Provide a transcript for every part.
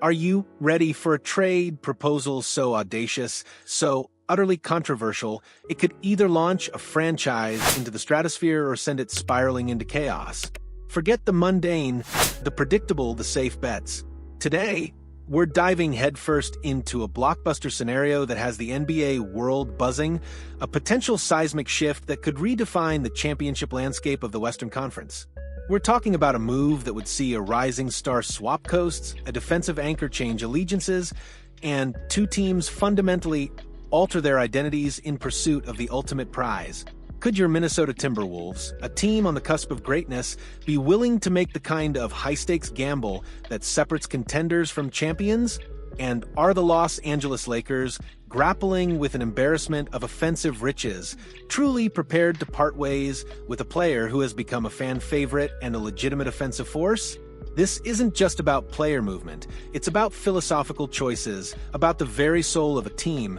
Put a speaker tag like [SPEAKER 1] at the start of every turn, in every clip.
[SPEAKER 1] Are you ready for a trade proposal so audacious, so utterly controversial, it could either launch a franchise into the stratosphere or send it spiraling into chaos? Forget the mundane, the predictable, the safe bets. Today, we're diving headfirst into a blockbuster scenario that has the NBA world buzzing, a potential seismic shift that could redefine the championship landscape of the Western Conference. We're talking about a move that would see a rising star swap coasts, a defensive anchor change allegiances, and two teams fundamentally alter their identities in pursuit of the ultimate prize. Could your Minnesota Timberwolves, a team on the cusp of greatness, be willing to make the kind of high-stakes gamble that separates contenders from champions? And are the Los Angeles Lakers, grappling with an embarrassment of offensive riches, truly prepared to part ways with a player who has become a fan favorite and a legitimate offensive force? This isn't just about player movement. It's about philosophical choices, about the very soul of a team,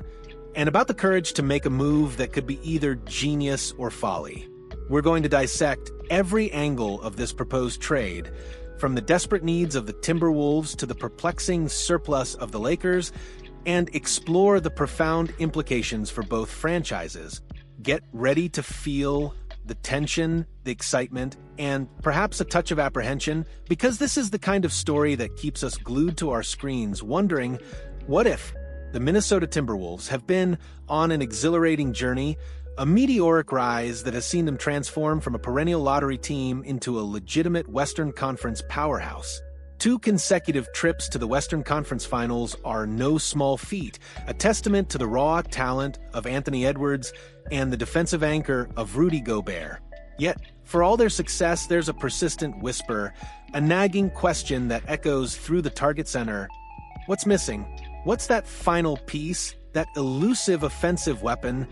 [SPEAKER 1] and about the courage to make a move that could be either genius or folly. We're going to dissect every angle of this proposed trade, from the desperate needs of the Timberwolves to the perplexing surplus of the Lakers, and explore the profound implications for both franchises. Get ready to feel the tension, the excitement, and perhaps a touch of apprehension, because this is the kind of story that keeps us glued to our screens, wondering, what if? The Minnesota Timberwolves have been on an exhilarating journey, a meteoric rise that has seen them transform from a perennial lottery team into a legitimate Western Conference powerhouse. 2 consecutive trips to the Western Conference Finals are no small feat, a testament to the raw talent of Anthony Edwards and the defensive anchor of Rudy Gobert. Yet, for all their success, there's a persistent whisper, a nagging question that echoes through the Target Center. What's missing? What's that final piece, that elusive offensive weapon,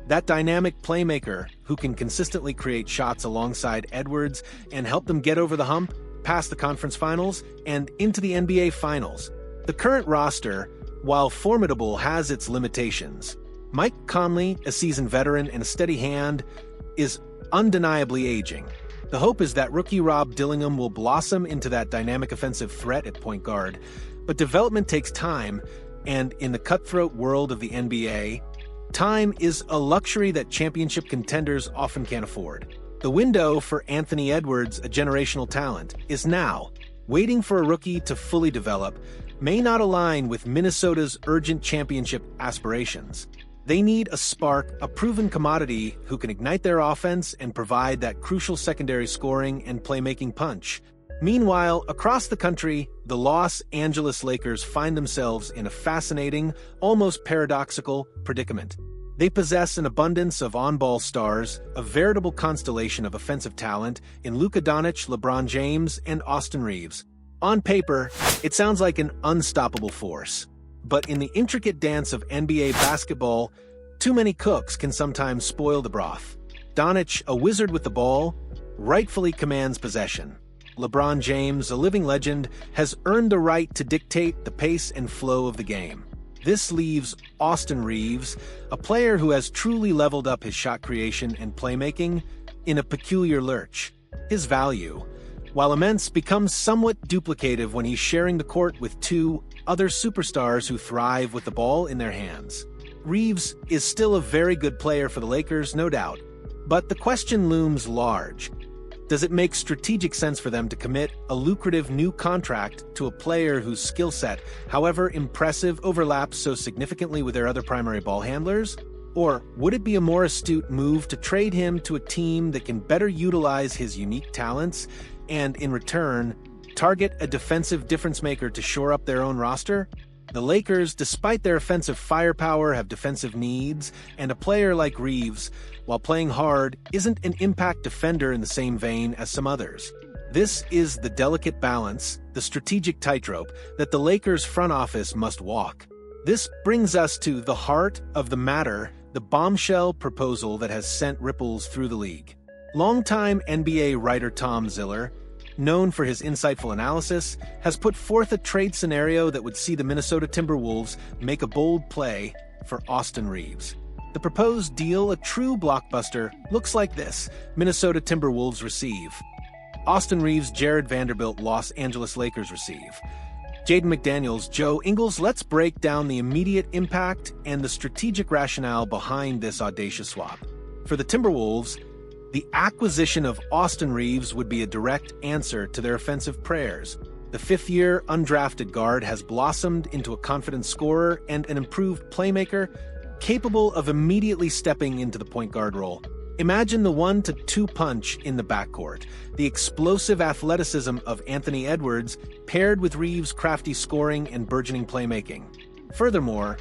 [SPEAKER 1] that dynamic playmaker who can consistently create shots alongside Edwards and help them get over the hump, past the conference finals, and into the NBA Finals? The current roster, while formidable, has its limitations. Mike Conley, a seasoned veteran and a steady hand, is undeniably aging. The hope is that rookie Rob Dillingham will blossom into that dynamic offensive threat at point guard, but development takes time, and in the cutthroat world of the NBA, time is a luxury that championship contenders often can't afford. The window for Anthony Edwards, a generational talent, is now. Waiting for a rookie to fully develop may not align with Minnesota's urgent championship aspirations. They need a spark, a proven commodity who can ignite their offense and provide that crucial secondary scoring and playmaking punch. Meanwhile, across the country, the Los Angeles Lakers find themselves in a fascinating, almost paradoxical predicament. They possess an abundance of on-ball stars, a veritable constellation of offensive talent in Luka Doncic, LeBron James, and Austin Reaves. On paper, it sounds like an unstoppable force. But in the intricate dance of NBA basketball, too many cooks can sometimes spoil the broth. Doncic, a wizard with the ball, rightfully commands possession. LeBron James, a living legend, has earned the right to dictate the pace and flow of the game. This leaves Austin Reaves, a player who has truly leveled up his shot creation and playmaking, in a peculiar lurch. His value, while immense, becomes somewhat duplicative when he's sharing the court with 2 other superstars who thrive with the ball in their hands. Reaves is still a very good player for the Lakers, no doubt, but the question looms large. Does it make strategic sense for them to commit a lucrative new contract to a player whose skill set, however impressive, overlaps so significantly with their other primary ball handlers? Or would it be a more astute move to trade him to a team that can better utilize his unique talents and, in return, target a defensive difference-maker to shore up their own roster? The Lakers, despite their offensive firepower, have defensive needs, and a player like Reaves, while playing hard, isn't an impact defender in the same vein as some others. This is the delicate balance, the strategic tightrope, that the Lakers front office must walk. This brings us to the heart of the matter, the bombshell proposal that has sent ripples through the league. Longtime NBA writer Tom Ziller, known for his insightful analysis, has put forth a trade scenario that would see the Minnesota Timberwolves make a bold play for Austin Reaves. The proposed deal, a true blockbuster, looks like this. Minnesota Timberwolves receive. Austin Reaves, Jared Vanderbilt, Los Angeles Lakers receive. Jaden McDaniels, Joe Ingles, let's break down the immediate impact and the strategic rationale behind this audacious swap. For the Timberwolves, the acquisition of Austin Reaves would be a direct answer to their offensive prayers. The fifth-year undrafted guard has blossomed into a confident scorer and an improved playmaker, capable of immediately stepping into the point guard role. Imagine the 1-2 punch in the backcourt, the explosive athleticism of Anthony Edwards paired with Reaves' crafty scoring and burgeoning playmaking. Furthermore,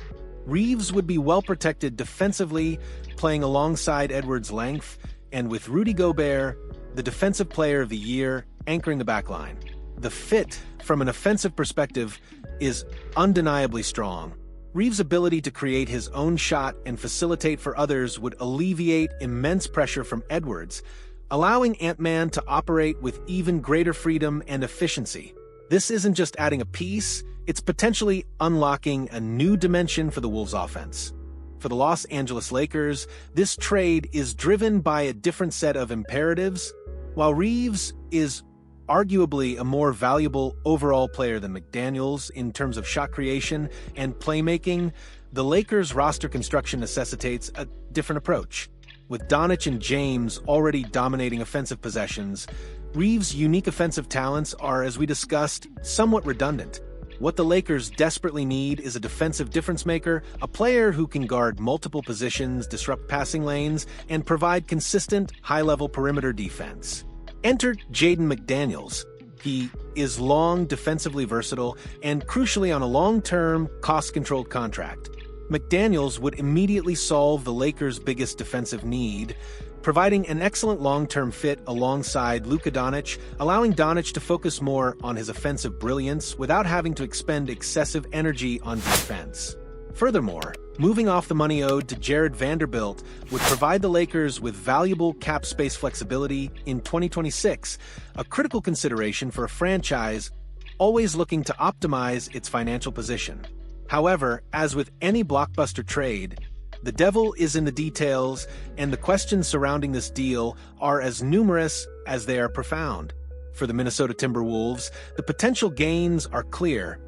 [SPEAKER 1] Reaves would be well protected defensively, playing alongside Edwards' length, and with Rudy Gobert, the Defensive Player of the Year, anchoring the backline. The fit, from an offensive perspective, is undeniably strong. Reaves' ability to create his own shot and facilitate for others would alleviate immense pressure from Edwards, allowing Ant-Man to operate with even greater freedom and efficiency. This isn't just adding a piece, it's potentially unlocking a new dimension for the Wolves' offense. For the Los Angeles Lakers, this trade is driven by a different set of imperatives. While Reaves is arguably a more valuable overall player than McDaniels in terms of shot creation and playmaking, the Lakers' roster construction necessitates a different approach. With Doncic and James already dominating offensive possessions, Reaves' unique offensive talents are, as we discussed, somewhat redundant. What the Lakers desperately need is a defensive difference maker, a player who can guard multiple positions, disrupt passing lanes, and provide consistent, high-level perimeter defense. Enter Jaden McDaniels. He is long, defensively versatile, and crucially on a long-term, cost-controlled contract. McDaniels would immediately solve the Lakers' biggest defensive need, providing an excellent long-term fit alongside Luka Doncic, allowing Doncic to focus more on his offensive brilliance without having to expend excessive energy on defense. Furthermore, moving off the money owed to Jared Vanderbilt would provide the Lakers with valuable cap space flexibility in 2026, a critical consideration for a franchise always looking to optimize its financial position. However, as with any blockbuster trade, the devil is in the details, and the questions surrounding this deal are as numerous as they are profound. For the Minnesota Timberwolves, the potential gains are clear,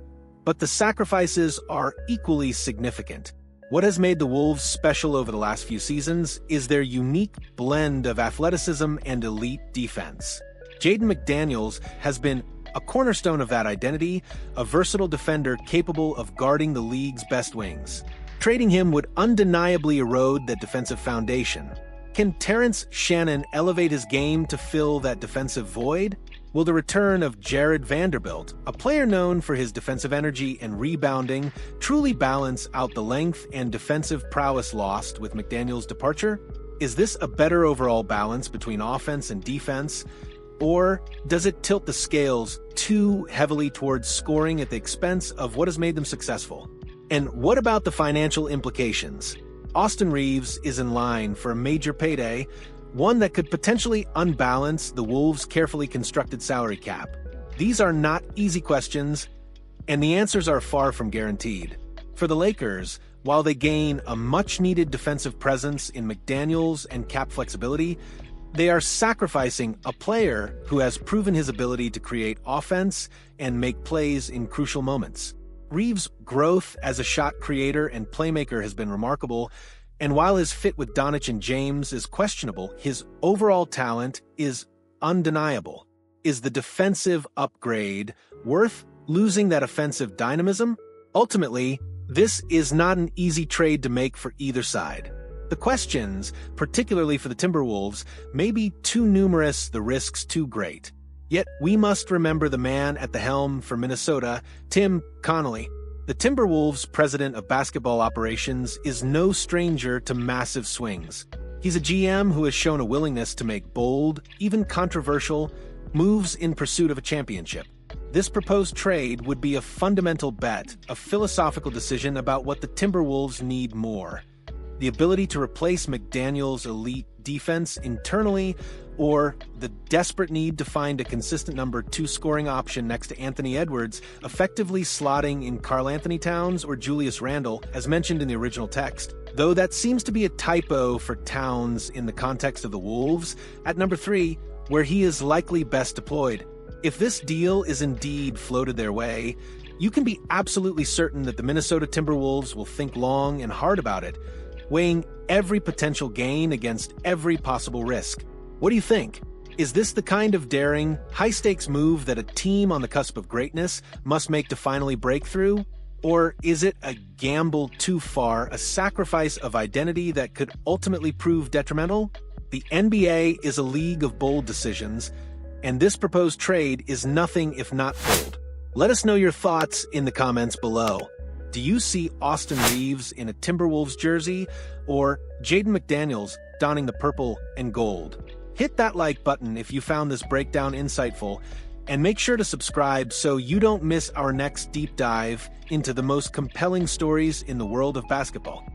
[SPEAKER 1] but the sacrifices are equally significant. What has made the Wolves special over the last few seasons is their unique blend of athleticism and elite defense. Jaden McDaniels has been a cornerstone of that identity, a versatile defender capable of guarding the league's best wings. Trading him would undeniably erode that defensive foundation. Can Terrence Shannon elevate his game to fill that defensive void? Will the return of Jared Vanderbilt, a player known for his defensive energy and rebounding, truly balance out the length and defensive prowess lost with McDaniels' departure? Is this a better overall balance between offense and defense? Or does it tilt the scales too heavily towards scoring at the expense of what has made them successful? And what about the financial implications? Austin Reaves is in line for a major payday, one that could potentially unbalance the Wolves' carefully constructed salary cap. These are not easy questions, and the answers are far from guaranteed. For the Lakers, while they gain a much-needed defensive presence in McDaniels and cap flexibility, they are sacrificing a player who has proven his ability to create offense and make plays in crucial moments. Reaves' growth as a shot creator and playmaker has been remarkable, and while his fit with Doncic and James is questionable, his overall talent is undeniable. Is the defensive upgrade worth losing that offensive dynamism? Ultimately, this is not an easy trade to make for either side. The questions, particularly for the Timberwolves, may be too numerous, the risks too great. Yet we must remember the man at the helm for Minnesota, Tim Connolly. The Timberwolves' president of basketball operations is no stranger to massive swings. He's a GM who has shown a willingness to make bold, even controversial, moves in pursuit of a championship. This proposed trade would be a fundamental bet, a philosophical decision about what the Timberwolves need more: the ability to replace McDaniels' elite defense internally, or the desperate need to find a consistent number 2 scoring option next to Anthony Edwards, effectively slotting in Karl Anthony Towns or Julius Randle, as mentioned in the original text. Though that seems to be a typo for Towns in the context of the Wolves, at number 3, where he is likely best deployed. If this deal is indeed floated their way, you can be absolutely certain that the Minnesota Timberwolves will think long and hard about it, weighing every potential gain against every possible risk. What do you think? Is this the kind of daring, high-stakes move that a team on the cusp of greatness must make to finally break through? Or is it a gamble too far, a sacrifice of identity that could ultimately prove detrimental? The NBA is a league of bold decisions, and this proposed trade is nothing if not bold. Let us know your thoughts in the comments below. Do you see Austin Reaves in a Timberwolves jersey, or Jaden McDaniels donning the purple and gold? Hit that like button if you found this breakdown insightful, and make sure to subscribe so you don't miss our next deep dive into the most compelling stories in the world of basketball.